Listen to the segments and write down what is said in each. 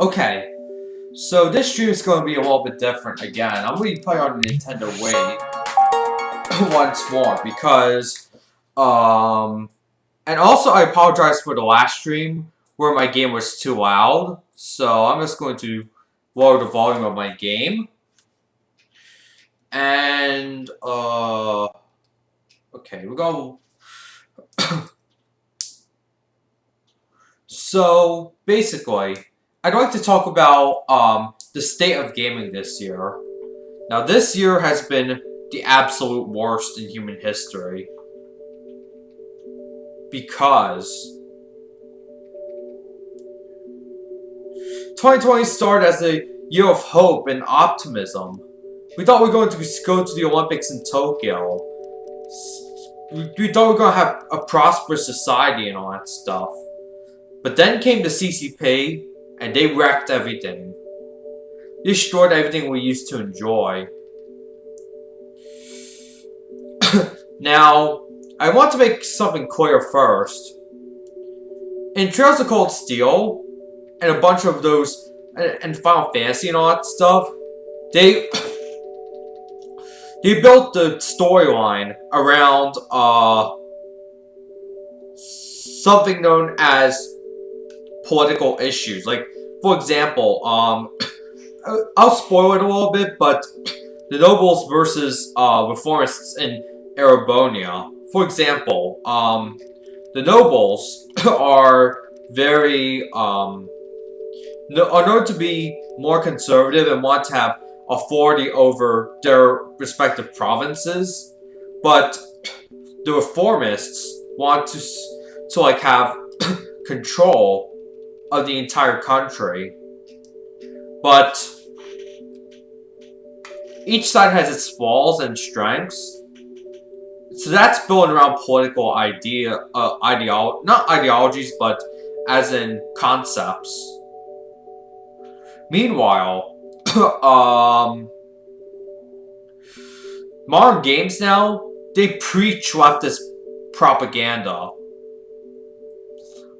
Okay, so this stream is going to be a little bit different again. I'm going to be playing on the Nintendo Wii once more because, and also I apologize for the last stream where my game was too loud. So I'm just going to lower the volume of my game. And, okay, we're going to... So, basically, I'd like to talk about the state of gaming this year. Now, this year has been the absolute worst in human history. Because 2020 started as a year of hope and optimism. We thought we were going to go to the Olympics in Tokyo. We thought we were going to have a prosperous society and all that stuff. But then came the CCP, and they wrecked everything. They destroyed everything we used to enjoy. Now, I want to make something clear first. In Trails of Cold Steel, and a bunch of those, and Final Fantasy and all that stuff, they built the storyline around, something known as political issues. Like, for example, I'll spoil it a little bit, but the nobles versus reformists in Erebonia. For example, the nobles are very are known to be more conservative and want to have authority over their respective provinces, but the reformists want to like have control of the entire country. But each side has its flaws and strengths. So that's built around political not ideologies, but as in concepts. Meanwhile, modern games now, they preach leftist propaganda.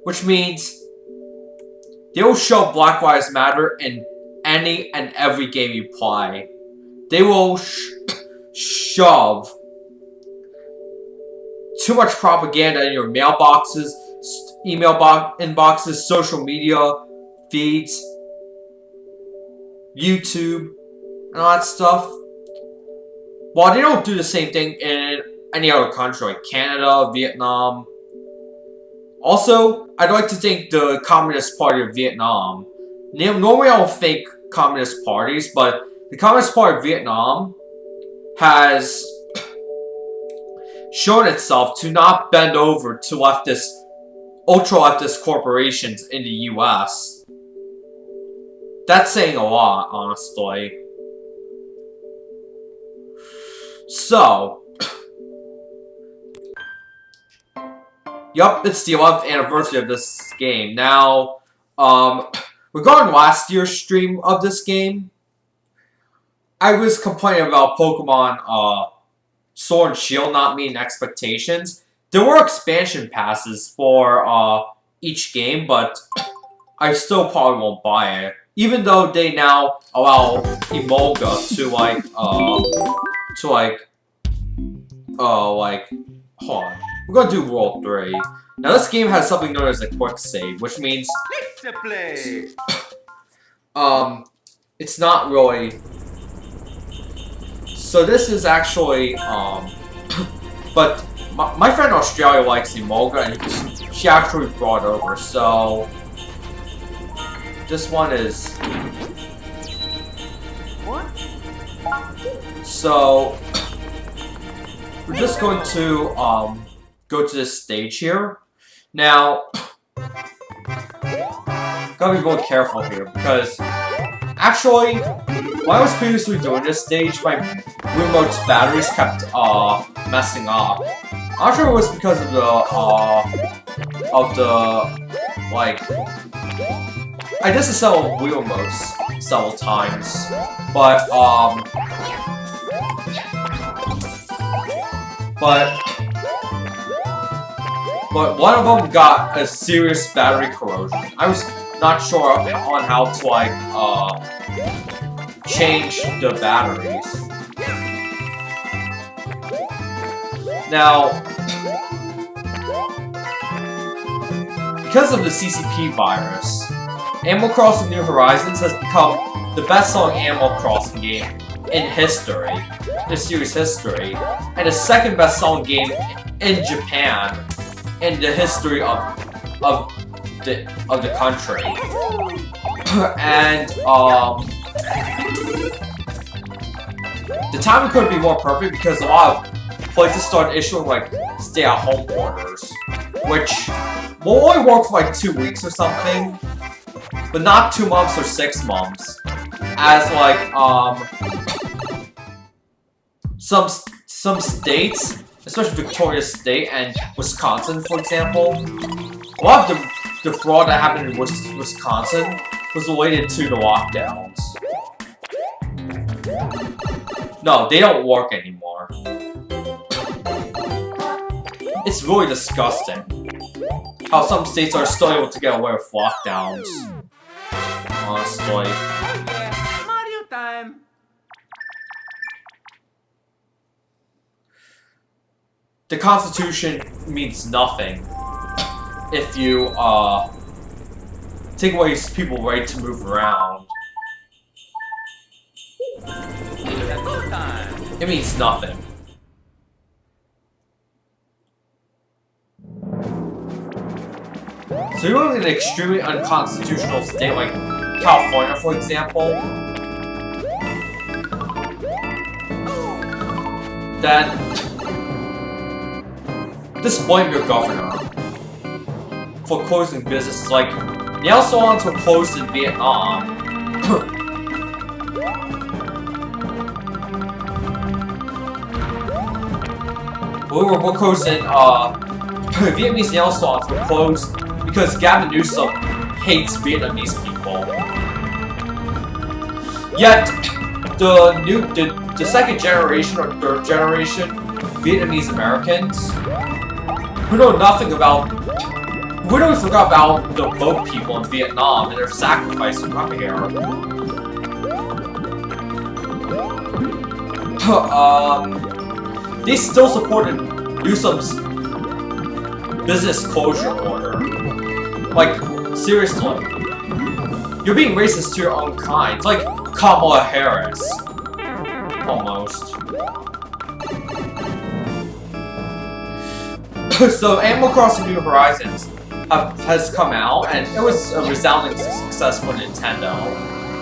Which means they will show Black Lives Matter in any and every game you play. They will shove too much propaganda in your mailboxes, email inboxes, social media feeds, YouTube, and all that stuff. While they don't do the same thing in any other country like Canada, Vietnam. Also, I'd like to thank the Communist Party of Vietnam. Normally I don't thank communist parties, but the Communist Party of Vietnam has shown itself to not bend over to ultra-leftist corporations in the US. That's saying a lot, honestly. So, yup, it's the 11th anniversary of this game. Now, regarding last year's stream of this game, I was complaining about Pokemon Sword and Shield not meeting expectations. There were expansion passes for each game, but I still probably won't buy it. Even though they now allow Emolga to hold on. We're gonna do World 3. Now this game has something known as a quick save, which means it's not really. So this is actually but my friend in Australia likes Emolga and she actually brought over, so this one is so we're just going to go to this stage here. Now, gotta be really careful here because actually, when I was previously doing this stage, my remote's batteries kept messing up. I'm not sure it was because of I disassembled Wii remotes several times, but one of them got a serious battery corrosion. I was not sure on how to like change the batteries. Now, because of the CCP virus, Animal Crossing New Horizons has become the best-selling Animal Crossing game in history, the series history, and the second best-selling game in Japan in the history of the country. And the timing couldn't be more perfect because a lot of places started issuing like stay-at-home orders, which will only work for like 2 weeks or something, but not 2 months or 6 months. As like some states, especially Victoria State and Wisconsin, for example, a lot of the fraud that happened in Wisconsin was related to the lockdowns. No, they don't work anymore. It's really disgusting how some states are still able to get away with lockdowns. Honestly. Mario time. The Constitution means nothing if you take away people's right to move around. It means nothing. So you live in an extremely unconstitutional state like California, for example, then just blame your governor for closing businesses. Like, nail salons were closed in Vietnam. We're closed in, Vietnamese nail salons were closed because Gavin Newsom hates Vietnamese people. Yet, the second generation or third generation Vietnamese Americans who know nothing about, who don't forget about the boat people in Vietnam and their sacrifice to come here. They still supported Newsom's business closure order. Like, seriously. You're being racist to your own kind. It's like Kamala Harris. Almost. So, Animal Crossing New Horizons has come out, and it was a resounding success for Nintendo.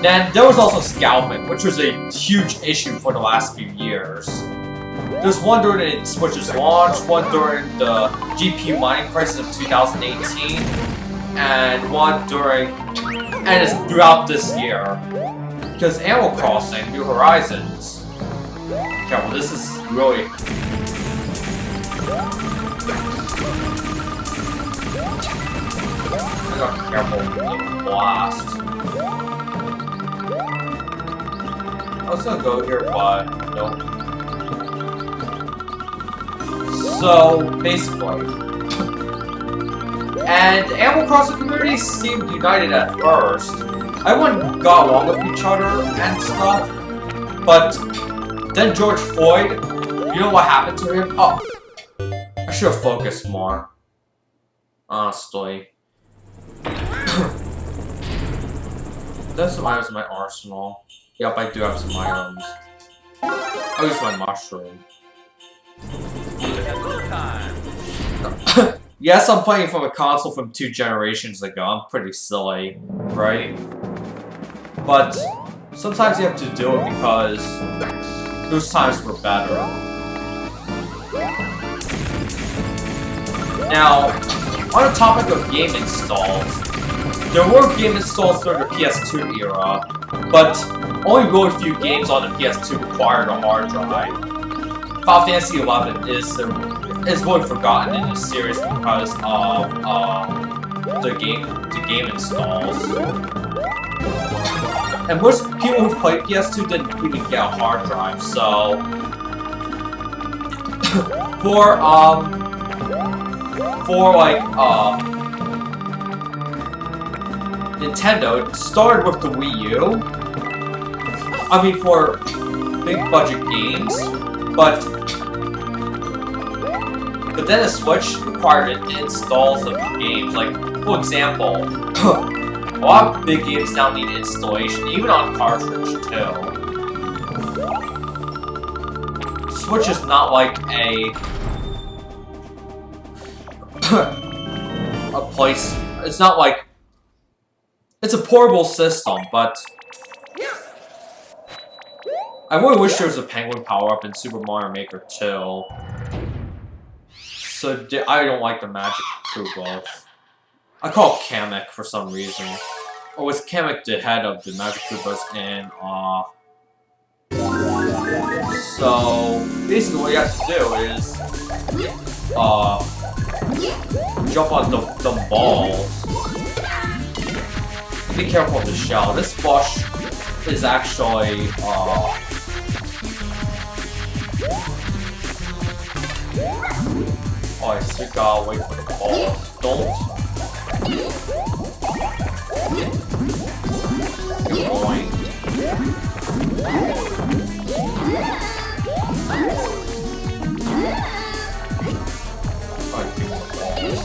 Then, there was also Scalping, which was a huge issue for the last few years. There's one during the Switch's launch, one during the GPU mining crisis of 2018, and one during, and it's throughout this year. Because Animal Crossing New Horizons, okay, well this is really, I gotta be careful with the blast. I was gonna go here, but nope. So, basically. And the Animal Crossing community seemed united at first. Everyone got along with each other and stuff. But then George Floyd, you know what happened to him? Oh, I should have focused more. Honestly. There's some items in my arsenal. Yep, I do have some items. I'll use my mushroom. Yes, I'm playing from a console from 2 generations ago. I'm pretty silly, right? But sometimes you have to do it because those times were better. Now, on the topic of game installs, there were game installs during the PS2 era, but only really few games on the PS2 required a hard drive. Final Fantasy XI is really forgotten in this series because of the game installs. And most people who played PS2 didn't even get a hard drive, so Nintendo, it started with the Wii U. I mean, for big budget games, but then the Switch required installs of games. Like, for example, a lot of big games now need installation, even on cartridge too. Switch is not like a place. It's not like it's a portable system, but I really wish there was a penguin power-up in Super Mario Maker 2. So I don't like the Magic Koopas. I call it Kamek for some reason. Or was Kamek the head of the Magic Koopas in So basically what you have to do is jump on the balls. Be careful of the shell. This boss is actually oh, I still gotta wait for the balls. Don't. Good point. Alright, give me the balls.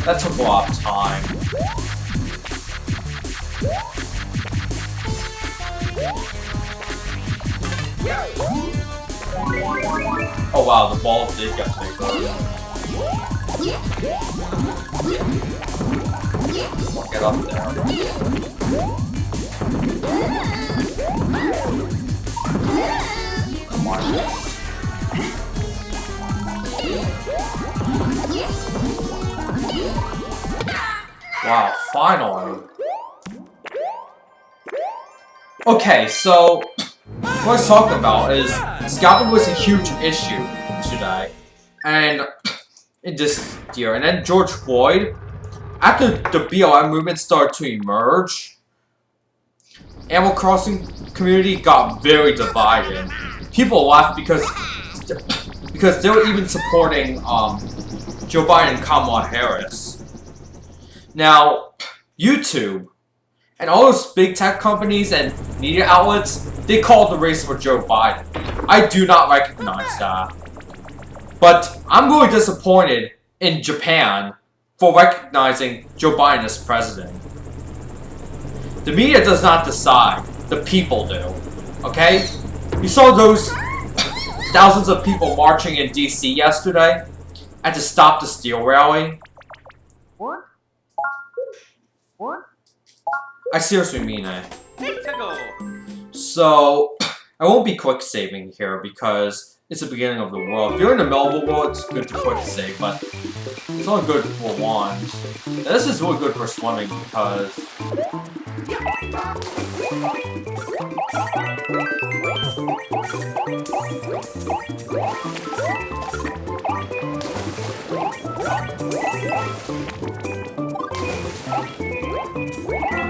That took a lot of time. Oh wow, the ball did get bigger. Get up there. Come on. Wow, finally. Okay, so what I was talking about is scalping was a huge issue today, and in this year. And then George Floyd, after the BLM movement started to emerge, Animal Crossing community got very divided. People left because they were even supporting Joe Biden and Kamala Harris. Now, YouTube and all those big tech companies and media outlets, they called the race for Joe Biden. I do not recognize that. But I'm really disappointed in Japan for recognizing Joe Biden as president. The media does not decide, the people do. Okay? You saw those thousands of people marching in DC yesterday at the Stop the Steal rally. I seriously mean it. So, I won't be quick saving here because it's the beginning of the world. If you're in the middle of the world, it's good to quick save, but it's only good for one. And this is really good for swimming because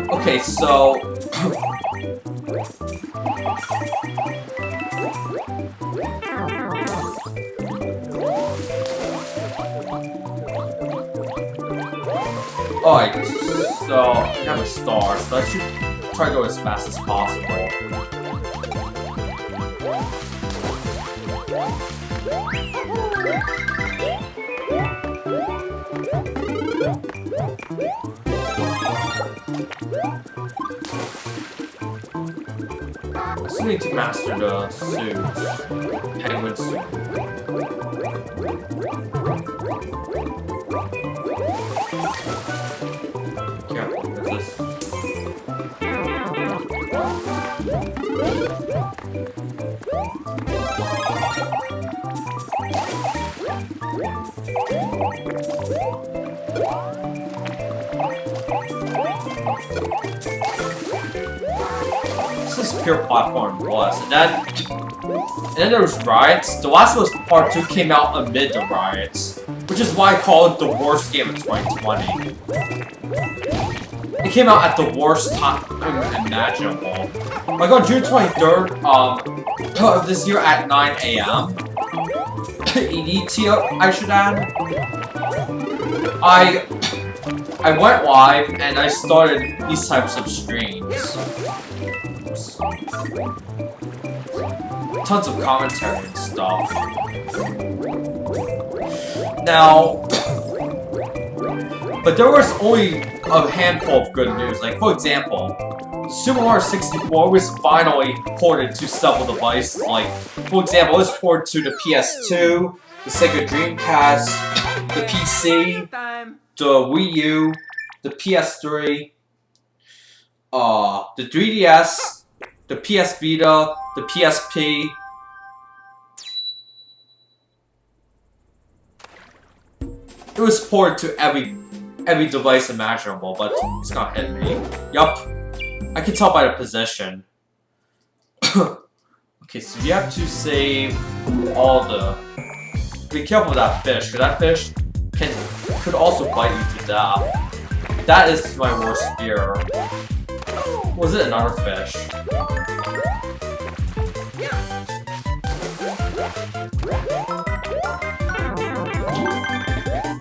okay, so alright, so I have a star, so I should try to go as fast as possible. I still need to master the suits. Penguin suit. Careful, there's this. This is pure platform plus, and then there was riots. The Last of Us Part 2 came out amid the riots, which is why I call it the worst game of 2020. It came out at the worst time imaginable. Like on June 23rd of this year at 9 AM. EDT, I should add. I went live and I started these types of streams. Tons of commentary and stuff. Now, but there was only a handful of good news. Like, for example, Super Mario 64 was finally ported to several devices. Like, for example, it was ported to the PS2, the Sega Dreamcast, the PC, the Wii U, the PS3, the 3DS, the PS Vita, the PSP. It was ported to every device imaginable, but it's not hitting me. Yup. I can tell by the position. Okay, so you have to save all the... Be careful with that fish, because that fish could also bite you to death. That is my worst fear. Was it another fish?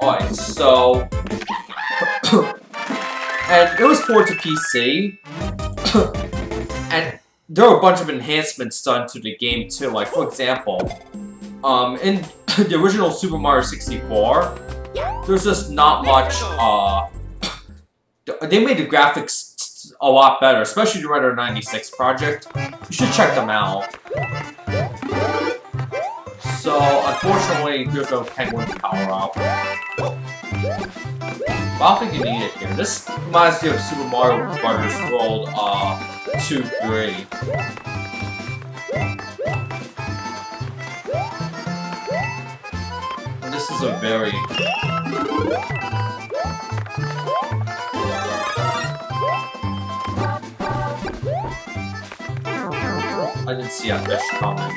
Alright, so... and it was ported to PC. And there were a bunch of enhancements done to the game too. Like, for example, in the original Super Mario 64, there's just not much, they made the graphics a lot better, especially the Render 96 project. You should check them out. So, unfortunately, there's no penguin power-up. But I don't think you need it here. This reminds me of Super Mario Bros. World 2, 3. And this is a very... I didn't see a fish coming.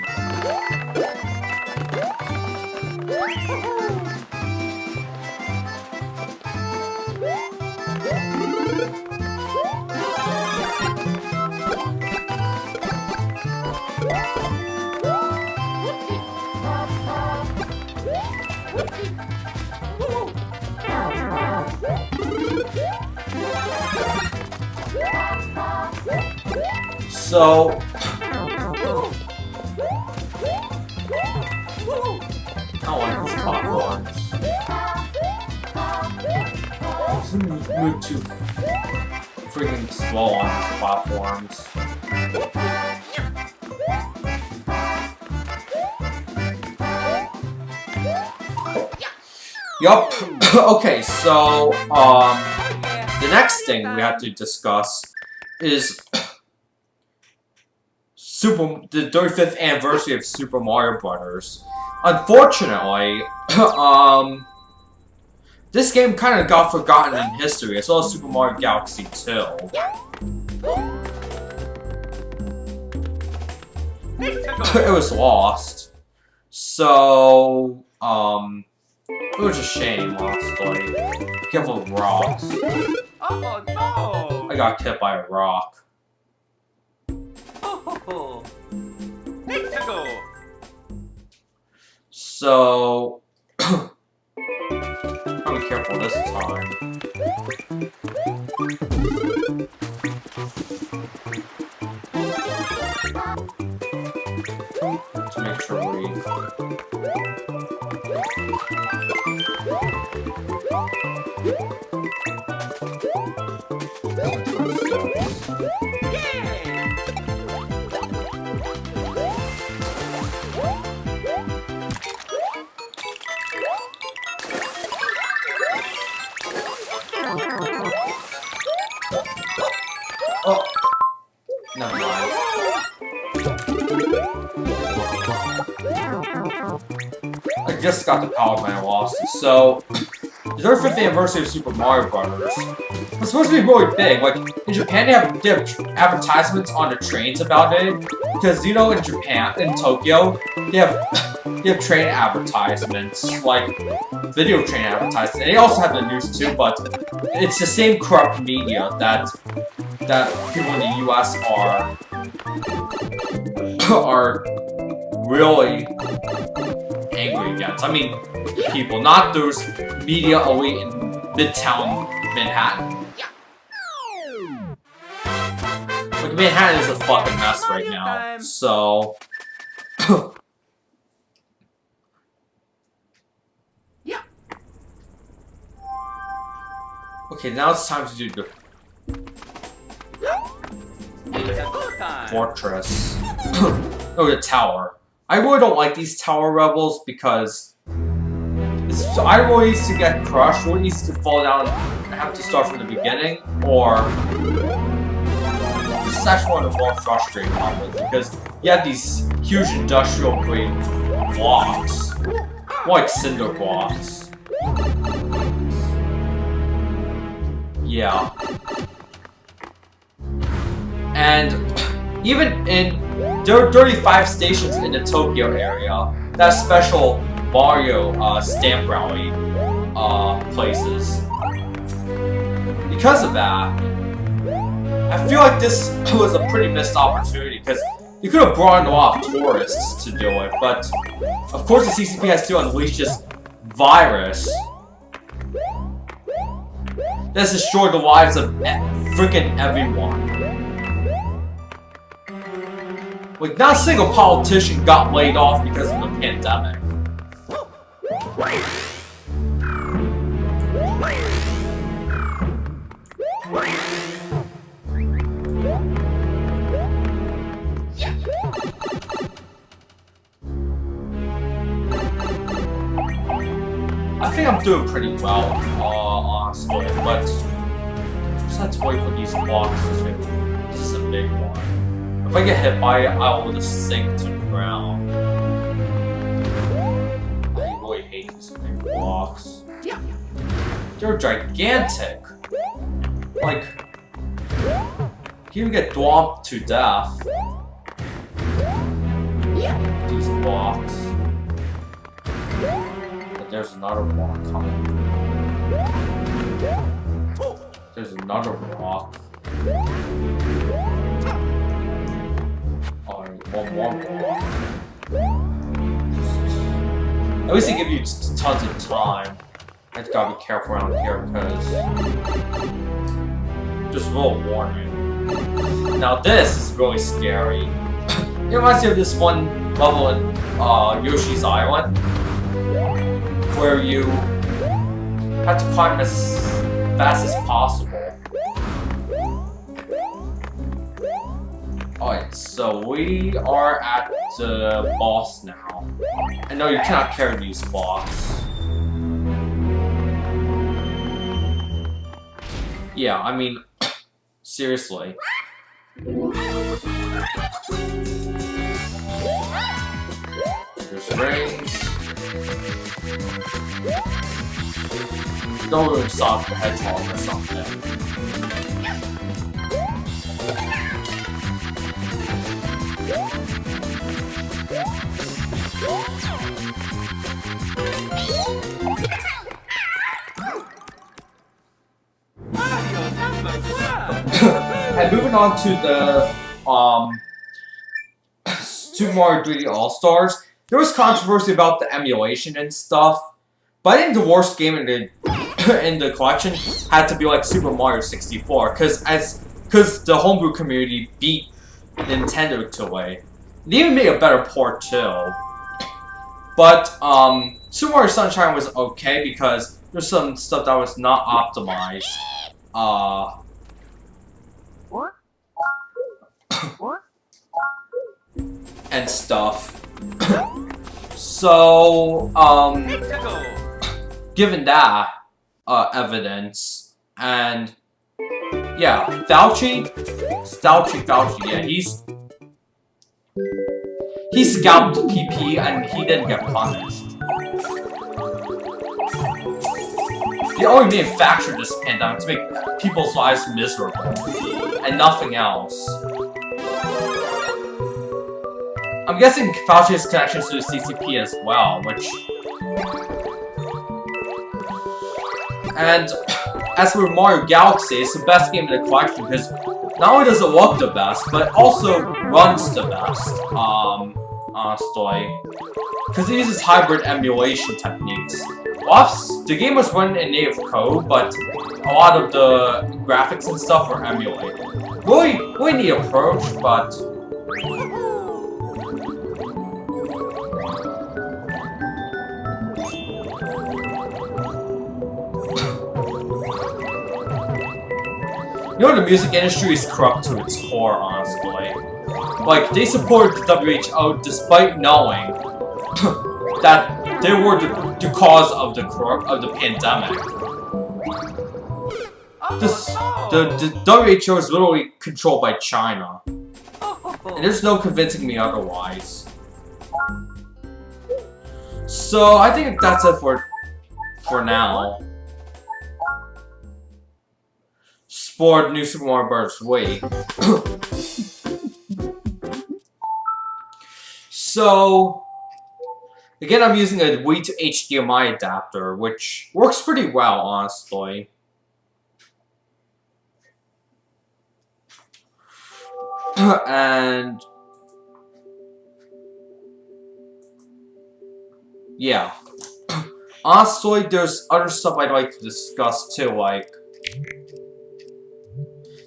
So... I don't like these platforms. Move too freaking slow on these platforms. Yup. Okay, so the next thing we have to discuss is the 35th anniversary of Super Mario Bros. Unfortunately, this game kind of got forgotten in history, as well as Super Mario Galaxy 2. It was lost. So, it was a shame, honestly. Be careful with rocks. Oh no! I got hit by a rock. Oh, let's go. So, I'll be careful this time. To make sure we... Oh! Never mind. I just got the power man lost. So, the 35th anniversary of Super Mario Bros. it's supposed to be really big. Like, in Japan, they have advertisements on the trains about it. Because, you know, in Japan, in Tokyo, they have train advertisements. Like, video train advertisements. And they also have the news too, but it's the same corrupt media that people in the US are really angry against. I mean, people, not those media elite in Midtown Manhattan. Like, Manhattan is a fucking mess right now, so... Yeah. Okay, now it's time to do the fortress. Oh, the tower. I really don't like these tower rebels because it's either one needs to get crushed, one needs to fall down and have to start from the beginning, or this is actually one of the more frustrating ones because you have these huge industrial grade blocks, more like cinder blocks. Yeah. And even there are 35 stations in the Tokyo area that special Mario stamp rally places. Because of that, I feel like this was a pretty missed opportunity because you could have brought in a lot of tourists to do it, but of course the CCP has to unleash this virus that's destroyed the lives of freaking everyone. Like, not a single politician got laid off because of the pandemic. I think I'm doing pretty well, honestly, but just have to wait for these blocks. This is a big one. If I get hit by it, I will just sink to the ground. I really hate these big blocks. They're gigantic. Like, you get dwarfed to death. These blocks. But there's another block coming. There's another block. One more block. At least they give you tons of time. I just gotta be careful around here because just a little warning. Now this is really scary. It reminds me of this one level in Yoshi's Island where you have to climb as fast as possible. Alright, so we are at the boss now. I know you cannot carry these blocks. Yeah, I mean, seriously. There's rings. Don't really stop the hedgehog or something. And moving on to the Super Mario 3D All-Stars, there was controversy about the emulation and stuff, but I think the worst game in the collection had to be like Super Mario 64, because the homebrew community beat Nintendo to it. They even made a better port too. But Super Mario Sunshine was okay because there's some stuff that was not optimized. And stuff. So, given that evidence, and yeah, Fauci, yeah, he scalped PP and he didn't get punished. They only manufactured this pandemic to make people's lives miserable, and nothing else. I'm guessing Fauci has connections to the CCP as well, which... And as for Mario Galaxy, it's the best game in the collection because not only does it look the best, but it also runs the best, honestly. Because it uses hybrid emulation techniques. The game was running in native code, but a lot of the graphics and stuff were emulated. Really neat approach, but... You know, the music industry is corrupt to its core, honestly. Like, they supported the WHO despite knowing that they were the cause of the pandemic. The WHO is literally controlled by China. And there's no convincing me otherwise. So, I think that's it for now. For New Super Mario Bros. Wii. So, again, I'm using a Wii to HDMI adapter, which works pretty well, honestly. And yeah. Honestly, there's other stuff I'd like to discuss too, like...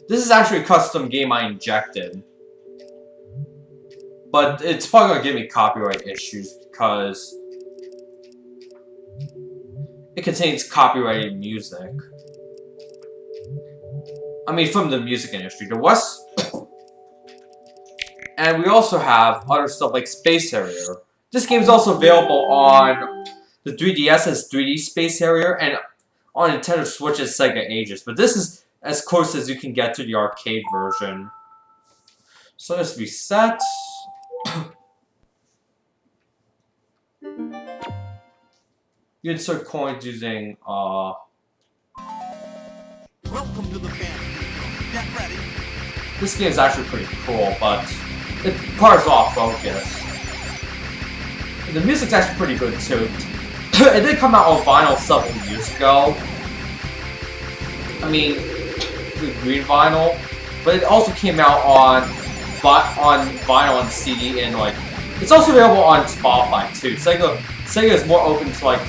This is actually a custom game I injected. But it's probably gonna give me copyright issues because it contains copyrighted music. I mean, from the music industry. And we also have other stuff like Space Harrier. This game is also available on the 3DS as 3D Space Harrier and on Nintendo Switch as Sega Ages. But this is as close as you can get to the arcade version. So let's reset. You insert coins using Welcome to the band. Get ready. This game is actually pretty cool, but it requires a lot of focus. And the music's actually pretty good too. It did come out on vinyl several years ago. I mean, the green vinyl, but it also came out on vinyl and CD, and like it's also available on Spotify too. Sega is more open to like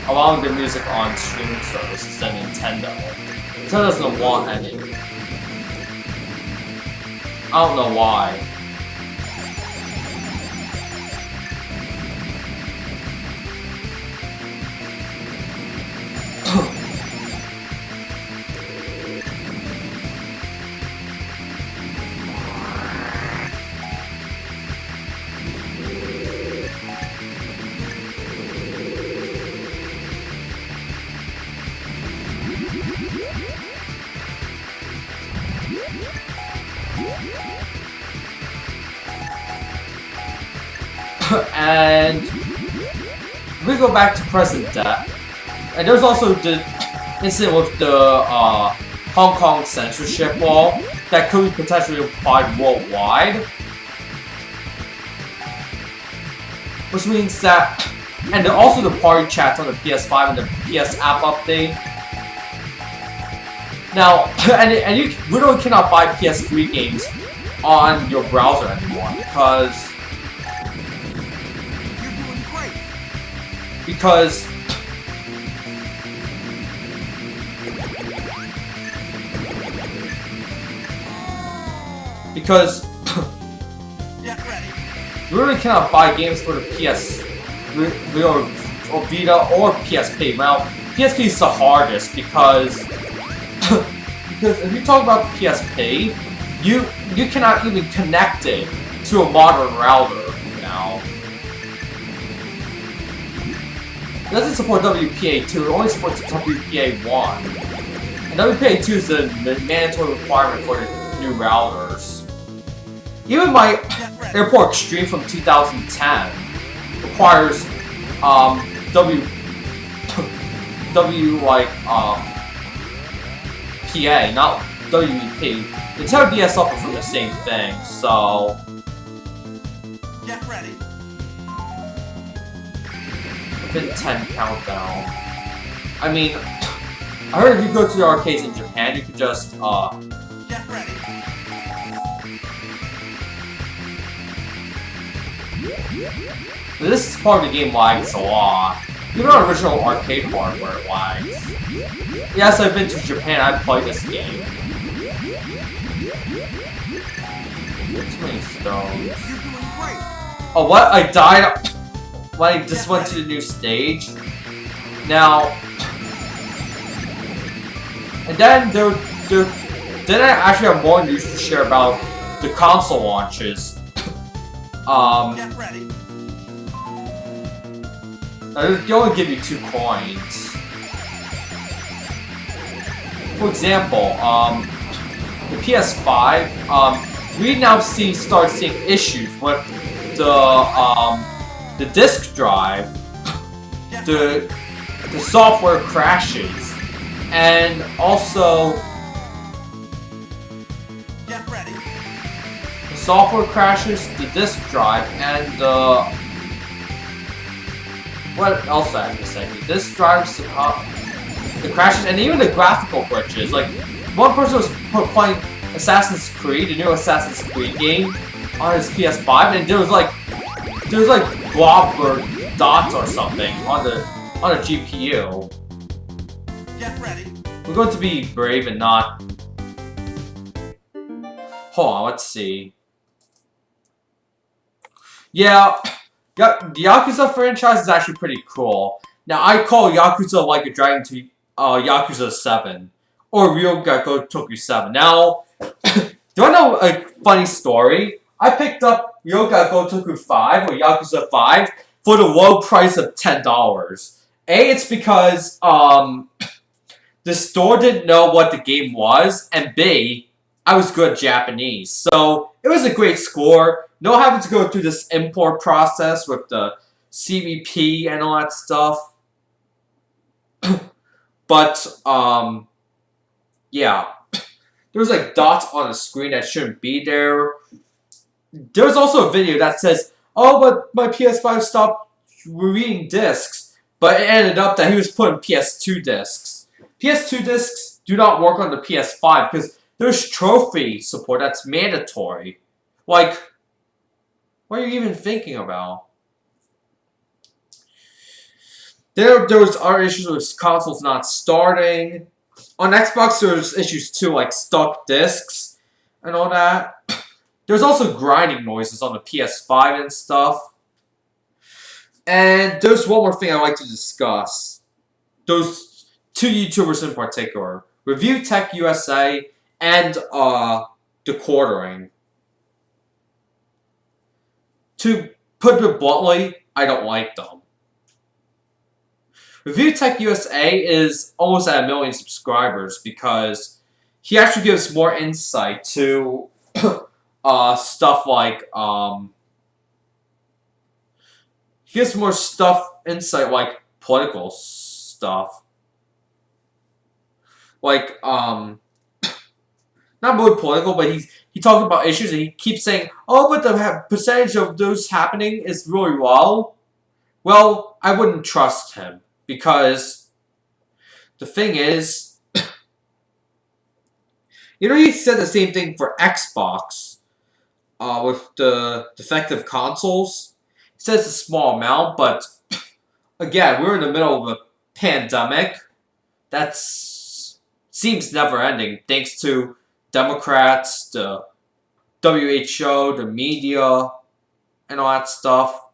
allowing their music on streaming services than Nintendo. Nintendo doesn't want any. I don't know why. And we go back to present day. And there's also the incident with the Hong Kong censorship law that could be potentially applied worldwide. Which means that, and also the party chats on the PS5 and the PS app update. Now, and you literally cannot buy PS3 games on your browser anymore because you really cannot buy games for the PS or Vita or PSP. Well, PSP is the hardest because if you talk about the PSP, you cannot even connect it to a modern router now. It doesn't support WPA2, it only supports WPA1. And WPA2 is the mandatory requirement for the new routers. Even my Airport Extreme from 2010 requires PA, not WEP. Nintendo DS suffer from the same thing, so Get ready. within 10 countdown. I mean, I heard if you go to the arcades in Japan, you could just Get ready. this is part of the game lags a lot. Even on original arcade hardware it lags. Yes, I've been to Japan, I've played this game. Too many stones. You're doing great. Oh, what? I died when I just went to the new stage. Now, and then then I actually have more news to share about the console launches. Get ready. They only give you 2 coins. For example, the PS5, we now start seeing issues with the disk drive, the software crashes, and also Get ready. the software crashes, the disk drive, and what else I have to say? The disk drives, the crashes, and even the graphical glitches. Like, one person was playing Assassin's Creed, the new Assassin's Creed game, on his PS5, and there was like blob or dots or something on the GPU. Get ready. We're going to be brave and not. Hold on, let's see. Yeah, the Yakuza franchise is actually pretty cool. Now, I call Yakuza Like a Dragon to Yakuza 7 or ReviewTechUSA 7. Now, do you know a funny story? I picked up ReviewTechUSA 5 or Yakuza 5 for the low price of $10. A, it's because the store didn't know what the game was, and B, I was good at Japanese. So it was a great score. No having to go through this import process with the CBP and all that stuff. But yeah. There's like dots on the screen that shouldn't be there. There's also a video that says, oh, but my PS5 stopped reading discs. But it ended up that he was putting PS2 discs. PS2 discs do not work on the PS5 because there's trophy support that's mandatory. Like, what are you even thinking about? There was other issues with consoles not starting. On Xbox, there's issues too, like stuck discs and all that. There's also grinding noises on the PS5 and stuff. And there's one more thing I'd like to discuss. Those 2 YouTubers in particular. ReviewTechUSA and TheQuartering. To put it bluntly, I don't like them. ReviewTechUSA is almost at 1 million subscribers because he actually gives more insight to stuff like he gives more insight like political stuff. Like not really political, but he talks about issues and he keeps saying, oh, but the percentage of those happening is really low. Well, I wouldn't trust him. Because the thing is, you know, he said the same thing for Xbox with the defective consoles. He says it's a small amount, but again, we're in the middle of a pandemic that seems never ending thanks to Democrats, the WHO, the media, and all that stuff.